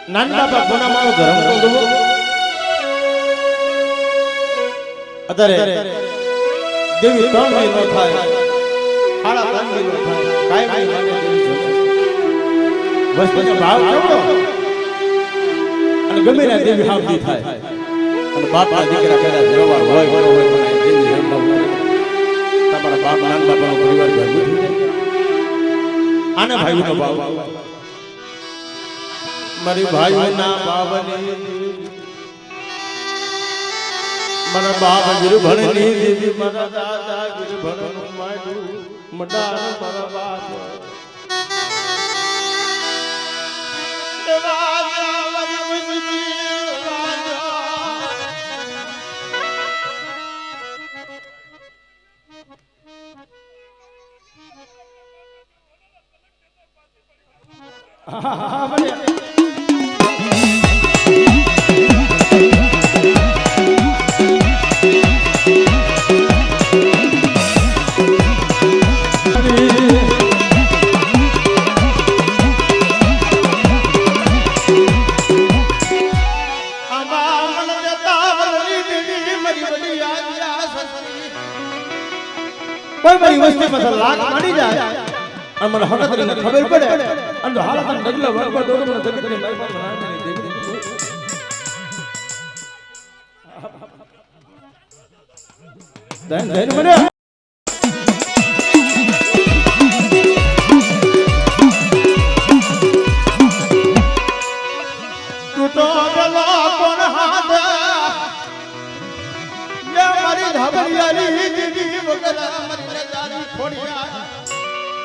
નાના બાપા પુનામાનો ધર્મ બોલવો અત્યારે દેવી 3 મહિનો થાય હાડા 3 મહિનો થાય કાઈ મહિને દેવી જોવે વસ્તુનો ભાવ કેવડો અને ગમે ના દેવી હાવતી થાય અને બાપના દીકરા કદાચ વ્યવહાર હોય હોય પણ દેવી જન્મ તમારા બાપ નાના બાપાનો પરિવાર ભેગું થઈ જાય આને ભાઈનો ભાવ મારી ભાઈઓના બાબની મારા બાપ ગિરભણની દેવી મારા દાદા ગિરભણનું માડું મડાર મારા બાપ કોઈ બધી વસ્તી માં લાગ માડી જાય અને મને હઠ કરીને ખબર પડે અને હાલત ડગલા વરવા દોડો મને જગતની મહિમા બનાવીને દેવી ધન ધન મને તું તો ગલો કોણ હાથ લે મારી ધાબરિયાની દીદી વગરા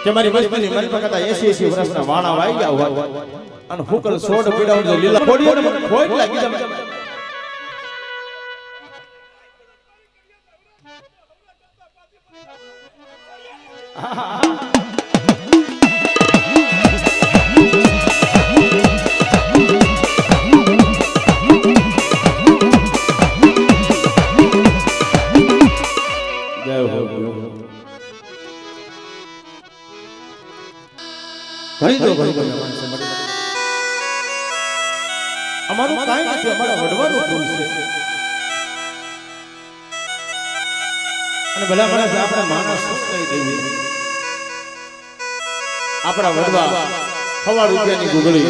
કે મારી વસ્તીની મન પકતા 80 વર્ષના વાણા વાઈ ગયા હોય અને હુકલ સોડ પીડાવ લીલા ખોડીઓ ને મને ખોટ લાગી જમે ઘણી તો ઘણી અમારું કાંઈ નથી અમારા વડવાનું ફૂલ છે અને ભલા માણસ આપણા માણસ કહી દેવી આપણા વડવા હવા રૂપિયાની ગુગળી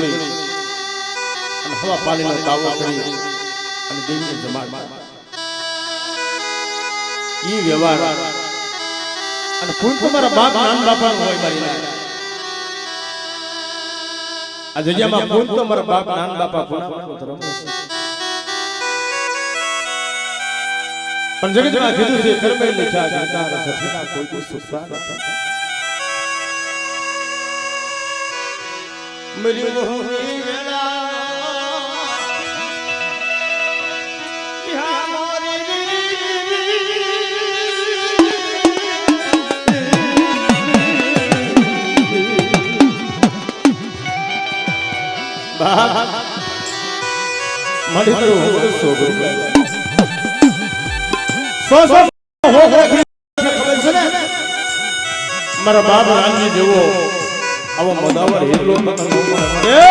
અને હવા પાણીનો તાવો કરી અને દેવીને જમાડ ઈ વ્યવહાર અને ફૂલ તમારા બાપ નાન બાપાનું હોય મારી આ જગ્યામાં ફૂલ તો મારા બાપ નાના બાપા પુનામાનો ધર્મ છે પણ જગતમાં કીધું છે કર્મે લખ્યા જનકાર સખીના કોઈ દી સુખા નથી મરી મોહની વેલા યા મોરી મારી તો સોગરી સો હો ખબર છે ને મારા બાપ રામજી જેવો આવો મદાવર હેલો તને નો મળે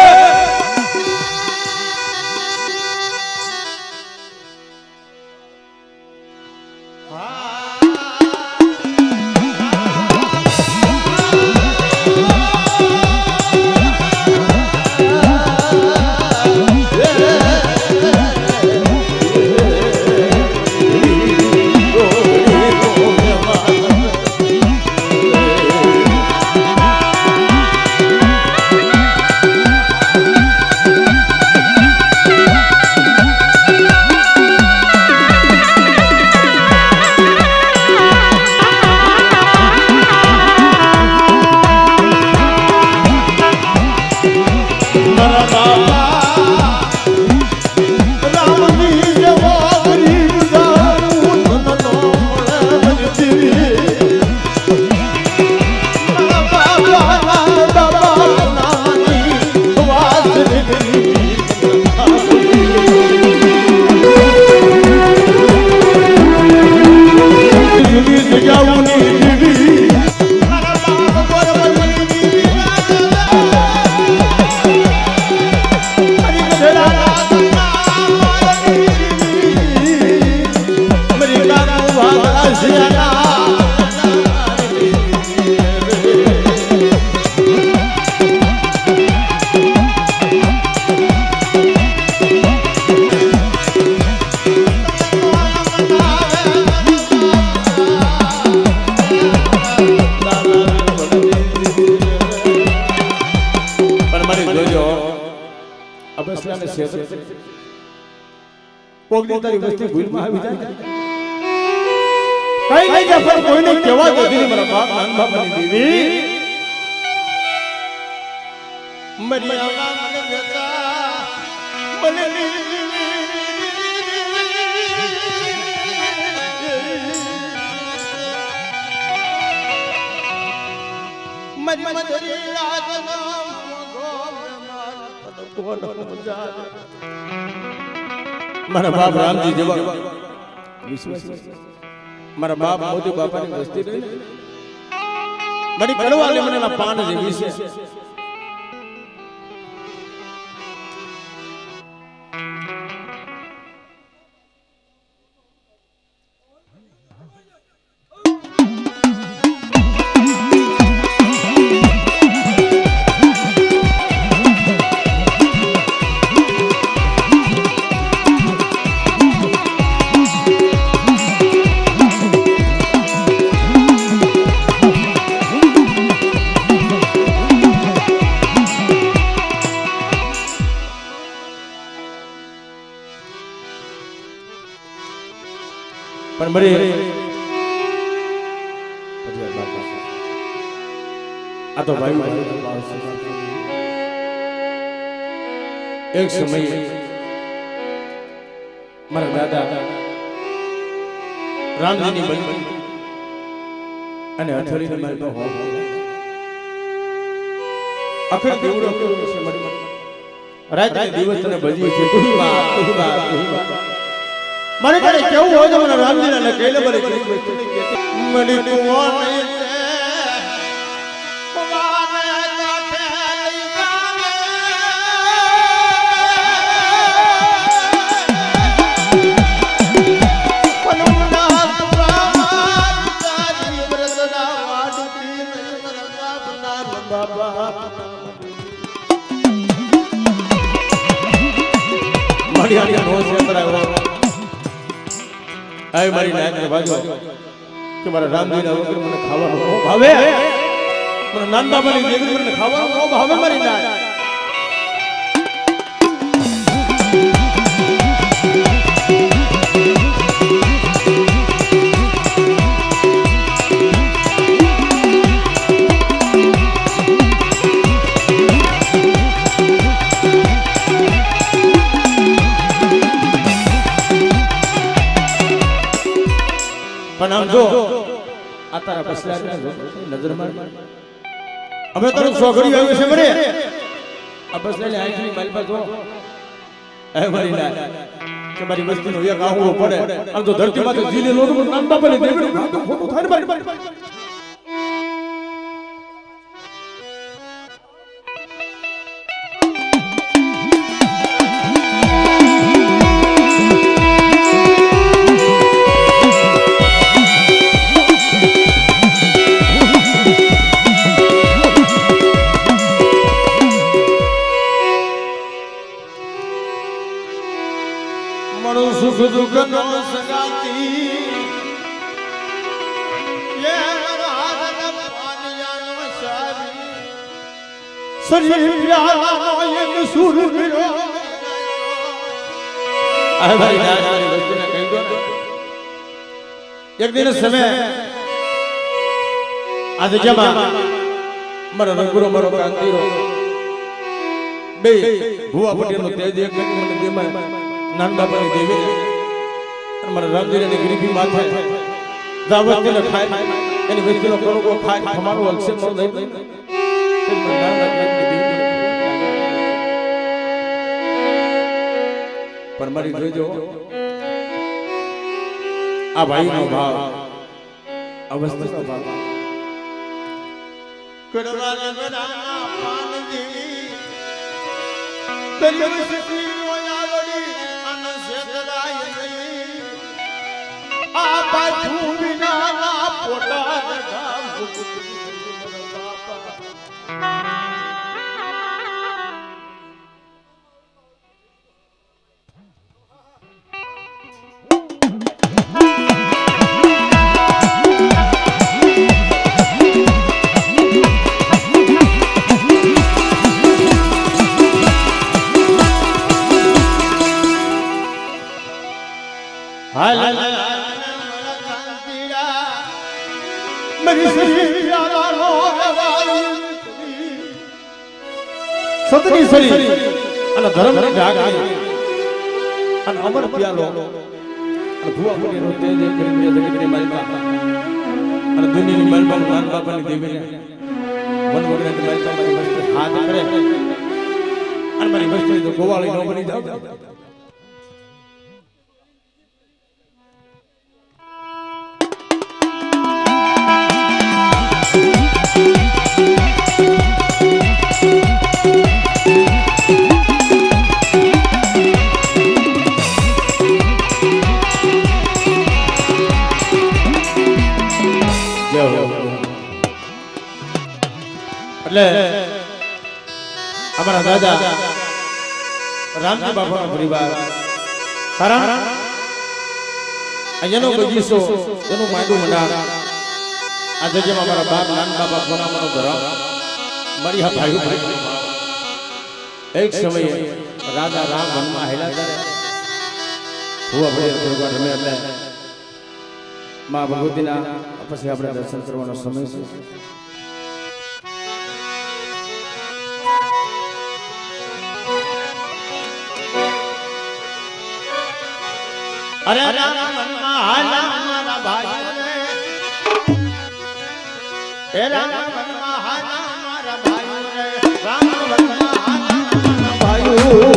અબસલાને શેર કોગની તારી વસ્તી ભૂલમાં આવી જાય કઈ નહીં કે પણ કોઈને કહેવા દીધી મારા બાપ નાન બાપાની દેવી મરી આવા મને બેટા મને મરી મરી રાજનો મારા બાપ રામજી જેવા મારા બાપ મોદી બાપાની વસ્તી રહી મારી કડવા લીમડાના પાન જેવી છે પણ મરે આ તો ભાઈ એક સમયે મારા દાદા રામજીની બલી અને અથડીને મારી તો હોમ અખર દેવડો કેવો છે મરી રાત દિવસ તને ભજી છે તું બા મને કરે કેવું હોય તો મને રામજીને ને કહેલે બરે મને કુવા નહીં મારી આની નો ક્ષેત્ર આવ્યો આય મારી નાયક બાજુ કે મારા રામજીના વગર મને ખાવાનું ન ભાવે મને નાન બાબાની દેવી મને ખાવાનું ન ભાવે મારી નાયક પણ આમ જો આ તારા બસલાને નજર માર અમે તારો સોગડી આવ્યો છે મરે આ બસલાને આંખની માલપા જો એ મારી ના કે મારી વસ્તીનો એક આહુડો પડે આમ તો ધરતીમાં તો જીલે લોટું નામ બાપાને દેવી ખોટું થાય ને મારી સુખ દુઃખ નો સંગાતી ये रात पानियानो सारी सजी प्याला नो एक सुर मिलो आ भाई नारी वस्तुने કહી દો એક દિન સમય આ જગ્યામાં મારો રંગુરો મારો કાંતીરો બે ભુવા પટેલનો તેજ એક મને દેમાં નાન બાપાની દેવી અને મારા રામજીની ગરીબી માથે દાવતને ખાય એની વસ્તીનો કણકો ખાય ખમાનો અક્ષર નો દઈ પણ મારી જોજો આ ભાઈનો ભાવ અવસ્થાનો ભાવ કડવાના ગરાના પાન દેવી તરી વસ્તી આ પાછું વિના પોતા હાલ મારી સતની સરી અને ધર્મની ઢાકણી અને અમર પ્યાલો અને ભુવા પુરીનો તેજ કરીને જગતની માલિકા અને દુનિયાની માલિકા માન બાપાની દેવીને મન વગરની માલિકા મારી વસ્તુ હાથ કરે અને મારી વસ્તુ તો ગોવાળી ન બની જાવ એટલે અમારા દાદા રામજી બાપાનો પરિવાર કારણ અહીંયાનો બગીચો એનું માંડું મંડાણ આ જગ્યામાં અમારા બાપ નાન બાપા કોનામાનો ધરાવ મારી હા ભાઈ એક સમયે રાજા રામ વનમાં હેલા કરે ભુવા ભગવાન રમે એટલે માં ભગવતીના પછી આપણે દર્શન કરવાનો સમય છે અરે રામ વનમાં હાલા મારા ભાઈ રે રામ વનમાં હાલા મારા ભાઈ રે રામ વનમાં હાલા મારા ભાઈ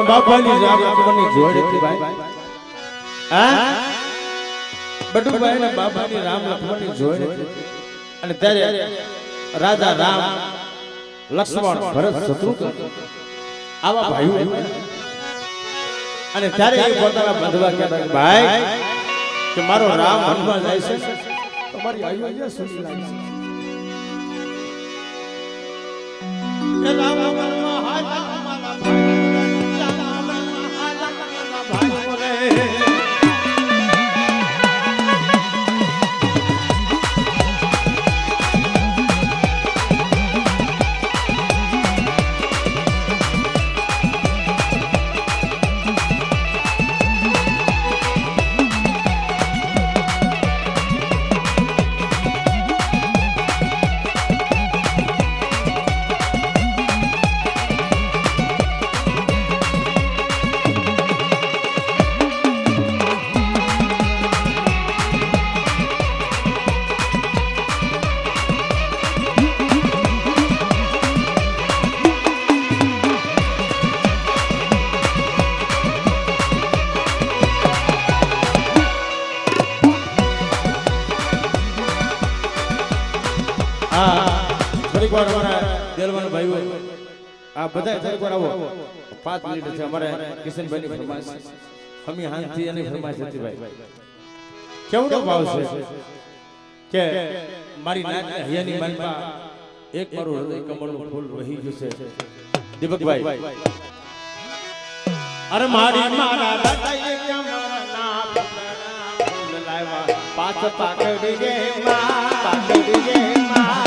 બાપાની રામ લક્ષ્મણની જોડ હતી ભાઈ હા બટુભાઈ ને બાપાની રામ લક્ષ્મણની જોડ હતી અને ત્યારે રાજા રામ લક્ષ્મણ ભરત શત્રુઘ્ન આવા ભાઈઓ અને ત્યારે એ પોતાના બંધવા કહેતા ભાઈ કે મારો રામ વનમાં જાય છે તમારી આયુ અહીંયા સુની લાગે છે રામ વનમાં હાલા મારા ભાઈ હા થોડીક વાર અમારા દેલવાન ભાઈઓ આ બધા થોડીક વાર આવો 5 મિનિટ છે અમારે કિશનભાઈની ફરમાઈશ હમી હાંથી એની ફરમાઈશ હતી ભાઈ કેવડો ભાવ છે કે મારી નાચને હૈયાની માનમાં એક મારું હૃદય કમળનું ફૂલ વહી ગયું છે દીપકભાઈ અરે મારી મારા હૃદય કમળના ફૂલ લાવ્યા પાછ પાકડી ગે માં પાકડી ગે માં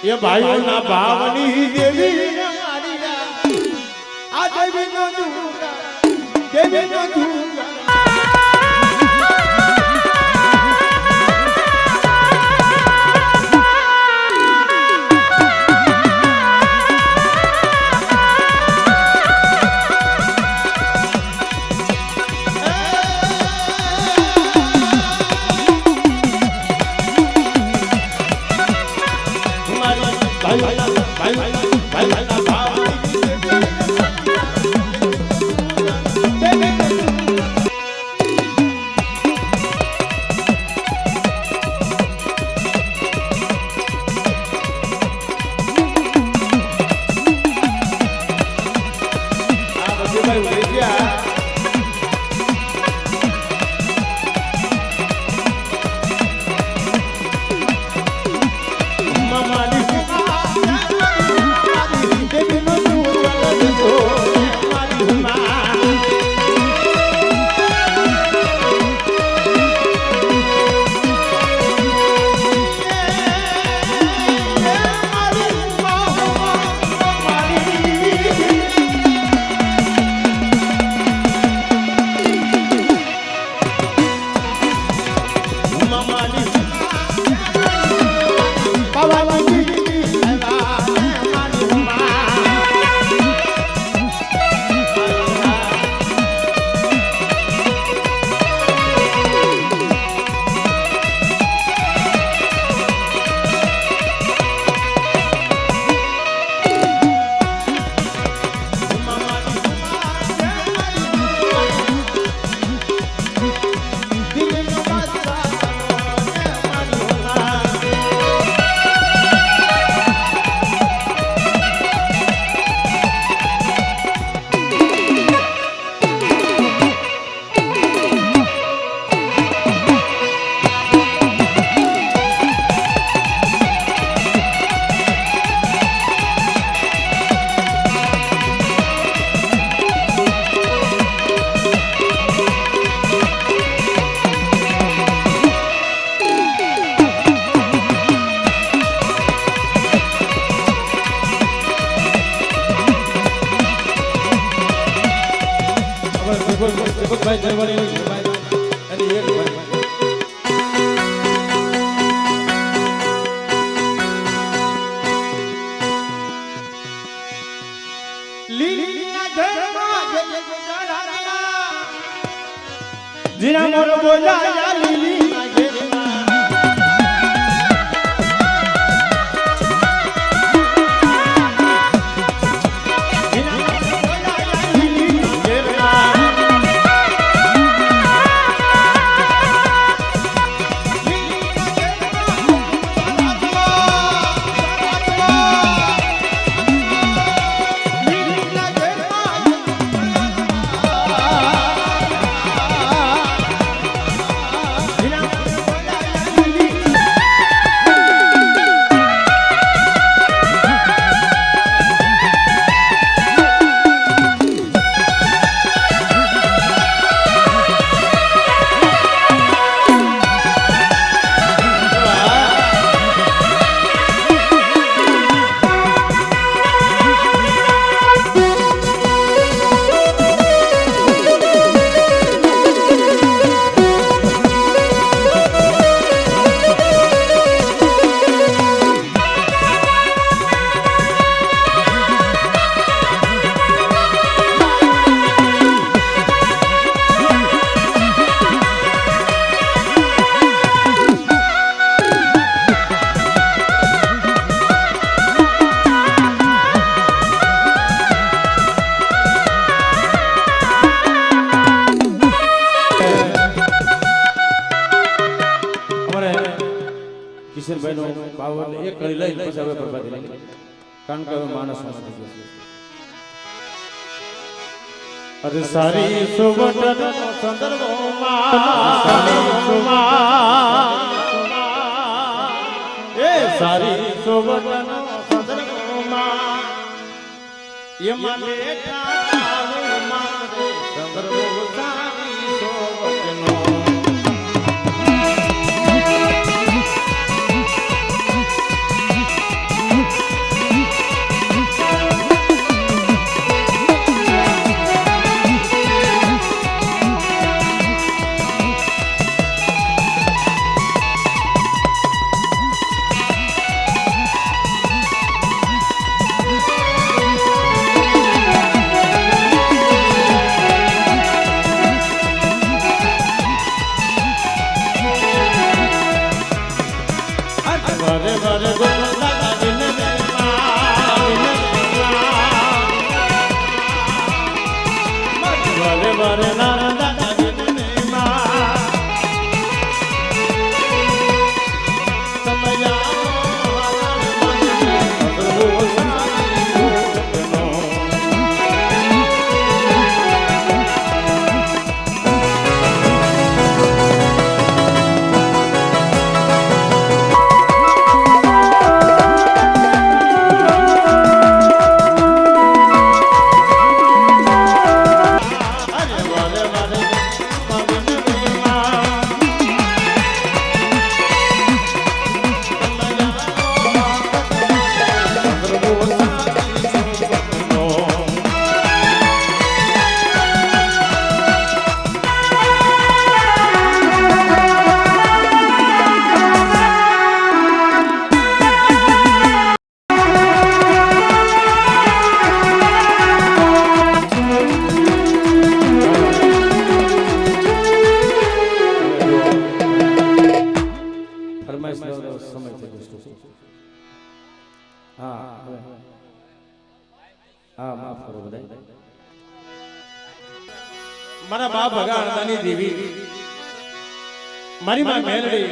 ये भाइयों ना भावनी देवी आ देवी नो दूंगा देवी नो दूंगा ભાઈ જયવાણી અને એક ભાઈ બોલાયા લીલી ના ઘેરમાં કિશનભાઈ નો ભાવ એટલે એક કરી લઈ પછી હવે પ્રભાતી લઈ કારણ કે હવે માણસ થઈ ગયો. અરે સારી સુવટન સંદર્ભમાં એ સારી સુવટન સંદર્ભમાં એમાં લેખા મારે સંદર્ભ સારી સુવટનો મારા બા ભગાણદાની દેવી મારી માં મેલડી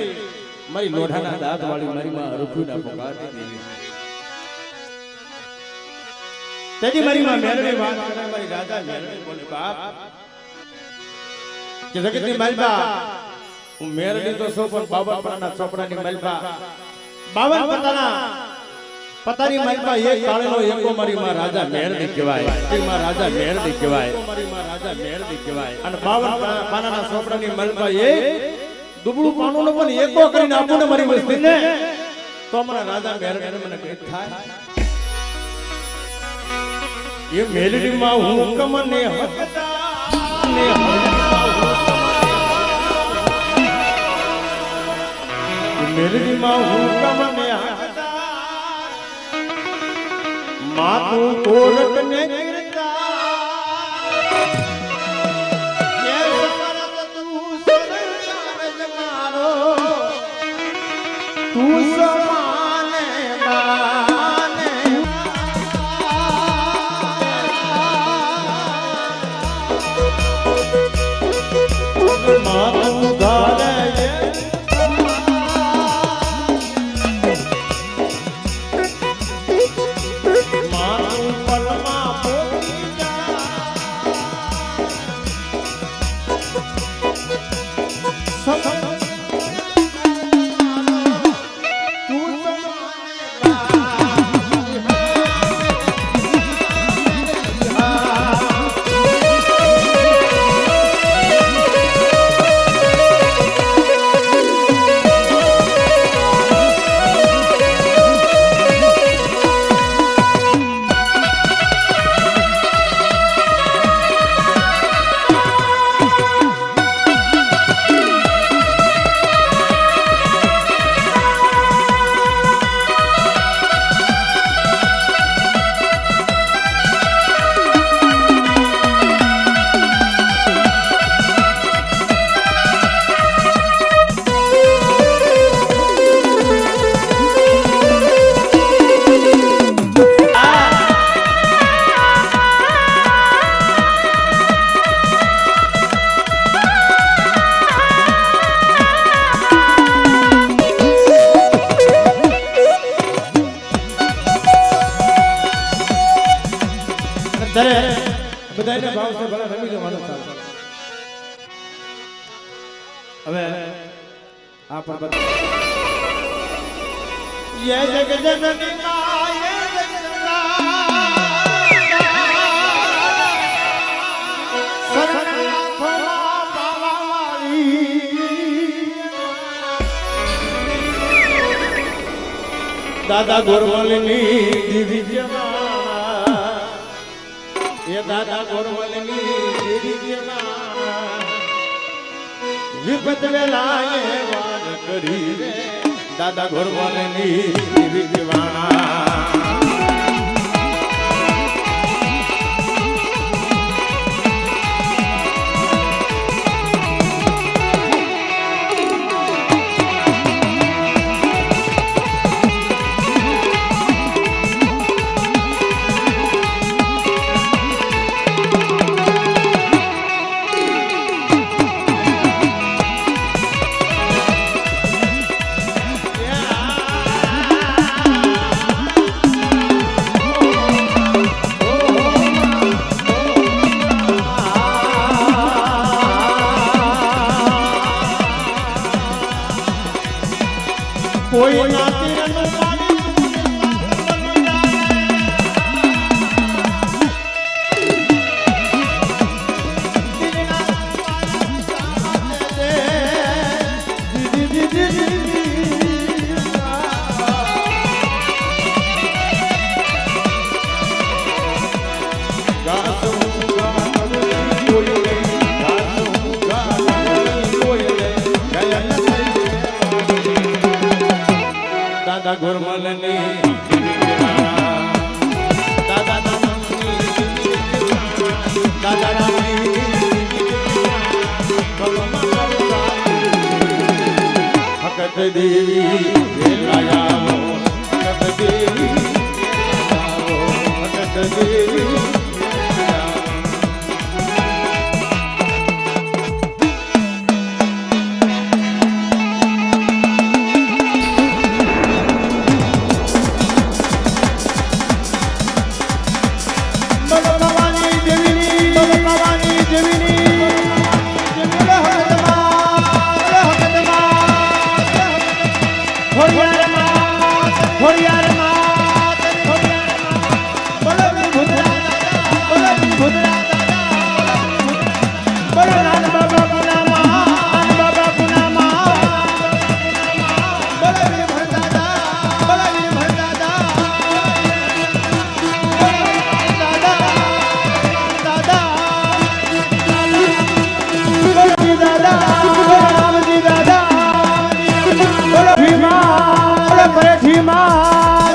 મારી લોઢાના દાંત વાળી મારી માં રૂખુના પોકારતી દેવી તેજી મારી માં મેલડી વાત કરે મારી રાજા મેલડી બોલે બાપ કે જગતની માલબા હું મેલડી તો સો પણ બાબા પરાના ચોપડાની માલબા 52 પતાની માલબા એક કાળેનો એકો મારી માં રાજા મેલડી કહેવાય મારી માં રાજા મેલડી કહેવાય મારી માં રાજા મેલડી કહેવાય અને 52 પાનાના ચોપડાની માલબા એક દુબળું પાનું નો પણ એકો કરીને આપો ને મારી મસ્તીને તો અમારા રાજા મેલડી મને કઈ થાય ये मेलडी मां हुकम ने हकदा ने मेलडी मां हुकम ने हकदा मातु कोरट ने गिरता ये समरत तू सरंगा તું સમાને માને મારું ઘરે મારું પલમાં પોતી જા બધાને ભાવ છે ભલે રમી લેવાનું ચાલે. હવે આ પર યે જગજનની મા યે જગન્નાથ સરનાથમાં પાવાવાળી દાદા ગોરવલની દિવ્યમાં એ દાદા ગોરવલની દિવ્યમાં વિપત વેલાએ વાન કરી રે દાદા ગોરવલની દિવ્યમાં કોઈ નાતીરનું પાણી દાદા ગોરવલની દાદા દાદા ભગત દેવી વેલાયાઓ ભગત દેવી ભગત દેવી ભીમા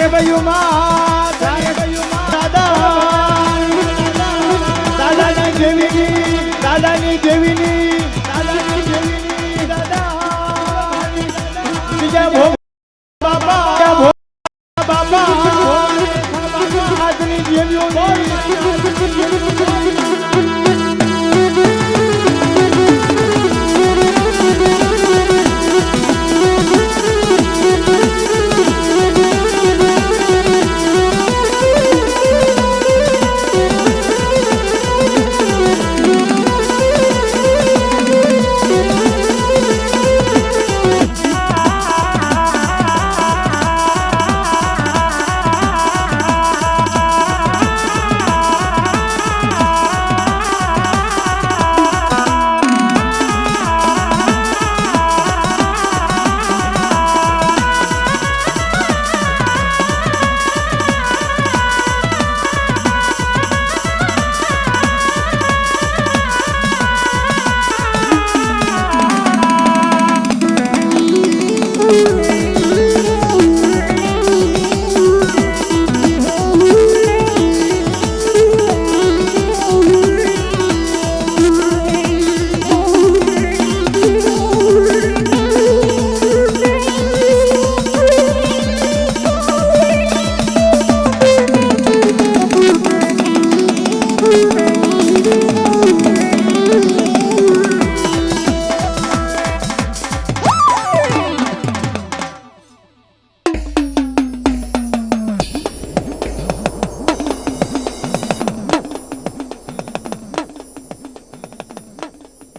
મહાદેવ યુ મા